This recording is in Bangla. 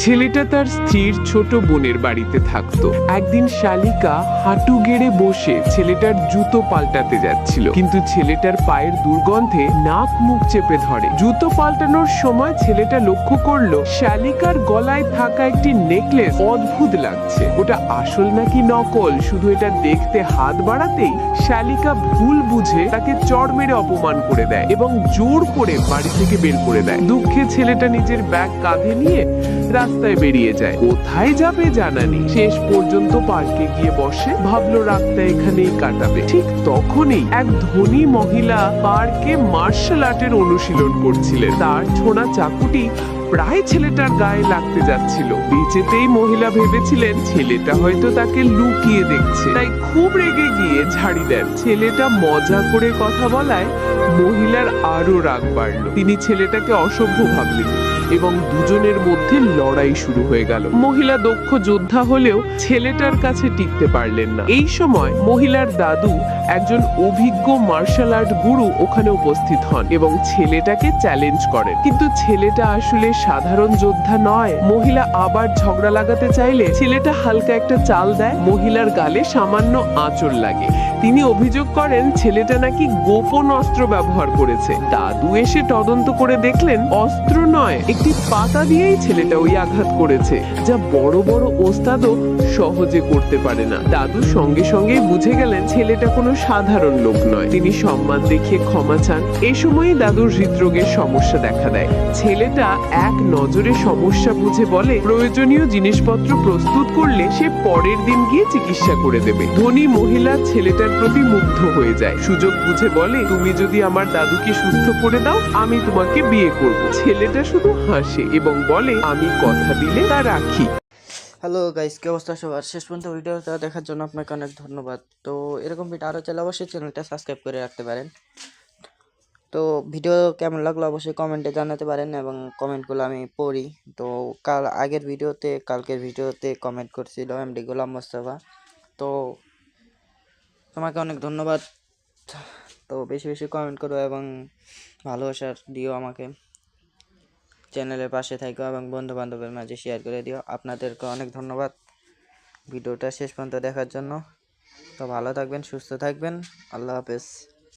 ছেলেটা তার স্ত্রীর ছোট বোনের বাড়িতে থাকতো। একদিন শালিকা হাঁটু গেড়ে বসে ছেলেটার জুতো পাল্টাতে যাচ্ছিল, কিন্তু ছেলেটার পায়ের দুর্গন্ধে নাক মুখ চেপে ধরে। জুতো পাল্টানোর সময় ছেলেটা লক্ষ্য করলো শালিকার গলায় থাকা একটি নেকলেস অদ্ভুত লাগছে। ওটা আসল নাকি নকল শুধু এটা দেখতে হাত বাড়াতেই শালিকা ভুল বুঝে তাকে চড় মেরে অপমান করে দেয় এবং জোর করে বাড়ি থেকে বের করে দেয়। দুঃখে ছেলেটা নিজের ব্যাগ কাঁধে নিয়ে রাস্তায় বেরিয়ে যায়। কোথায় যাবে জানা নেই। শেষ পর্যন্ত পার্কে গিয়ে বসে, ভাবলো রাতটা এখানেই কাটাবে। ঠিক তখনই এক ধনী মহিলা পার্কে মার্শাল আর্টের অনুশীলন করছিলেন। তার ছোড়া চাকুটি প্রায় ছেলেটার গায়ে লাগতে যাচ্ছিল। বেঁচেতেই মহিলা ভেবেছিলেন ছেলেটা হয়তো তাকে লুকিয়ে দেখছে, তাই খুব রেগে গিয়ে ঝাড়ি দেন। ছেলেটা মজা করে কথা বলায় মহিলার আরো রাগ বাড়ল। তিনি ছেলেটাকে অসভ্য ভাবলেন এবং দুজনের মধ্যে লড়াই শুরু হয়ে গেল। মহিলা দক্ষ যোদ্ধা হলেও ছেলেটার কাছে টিকতে পারলেন না। এই সময় মহিলার দাদু, একজন অভিজ্ঞ মার্শাল আর্ট গুরু, ওখানে উপস্থিত হন এবং ছেলেটাকে চ্যালেঞ্জ করেন। কিন্তু ছেলেটা আসলে সাধারণ যোদ্ধা নয়। মহিলা আবার ঝগড়া লাগাতে চাইলে ছেলেটা হালকা একটা চাল দেয়। মহিলার গালে সামান্য আঁচড় লাগে। তিনি অভিযোগ করেন ছেলেটা নাকি গোপন অস্ত্র ব্যবহার করেছে। দাদু এসে তদন্ত করে দেখলেন অস্ত্র নয়, একটি পাতা দিয়েই ছেলেটা ওই আঘাত করেছে, যা বড় বড় ওস্তাদও সহজে করতে পারে না। দাদু সঙ্গে সঙ্গে বুঝে গেলেন ছেলেটা কোনো সাধারণ লোক নয়। তিনি সম্মান দেখিয়ে ক্ষমা চান। এ সময়ই দাদুর হৃদরোগের সমস্যা দেখা দেয়। ছেলেটা এক নজরে সমস্যা বুঝে বলে প্রয়োজনীয় জিনিসপত্র প্রস্তুত করলে সে পরের দিন গিয়ে চিকিৎসা করে দেবে। ধনী মহিলা ছেলেটার প্রতি মুগ্ধ হয়ে যায়। সুযোগ বুঝে বলে, তুমি যদি আমার দাদুকে সুস্থ করে দাও আমি তোমাকে বিয়ে করব। ছেলেটা শুধু হাসে এবং বলে, আমি কথা দিলে তা রাখি। হ্যালো গাইস, কি অবস্থা সবার? শেষ পর্যন্ত ভিডিওটা দেখার জন্য আপনাকে অনেক ধন্যবাদ। তো এরকম ভিডিও আরও চাইলে অবশ্যই চ্যানেলটা সাবস্ক্রাইব করে রাখতে পারেন। তো ভিডিও কেমন লাগলো অবশ্যই কমেন্টে জানাতে পারেন এবং কমেন্টগুলো আমি পড়ি। তো কালকের ভিডিওতে কমেন্ট করছিল এমডি গোলাম মোস্তফা। তো তোমাকে অনেক ধন্যবাদ। তো বেশি বেশি কমেন্ট করো এবং ভালোবাসার দিও আমাকে। চ্যানেলের পাশে থাকো এবং বন্ধু বান্ধবের মাঝে শেয়ার করে দিও। আপনাদেরকে অনেক ধন্যবাদ ভিডিওটা শেষ পর্যন্ত দেখার জন্য। তো ভালো থাকবেন, সুস্থ থাকবেন। আল্লাহ হাফেজ।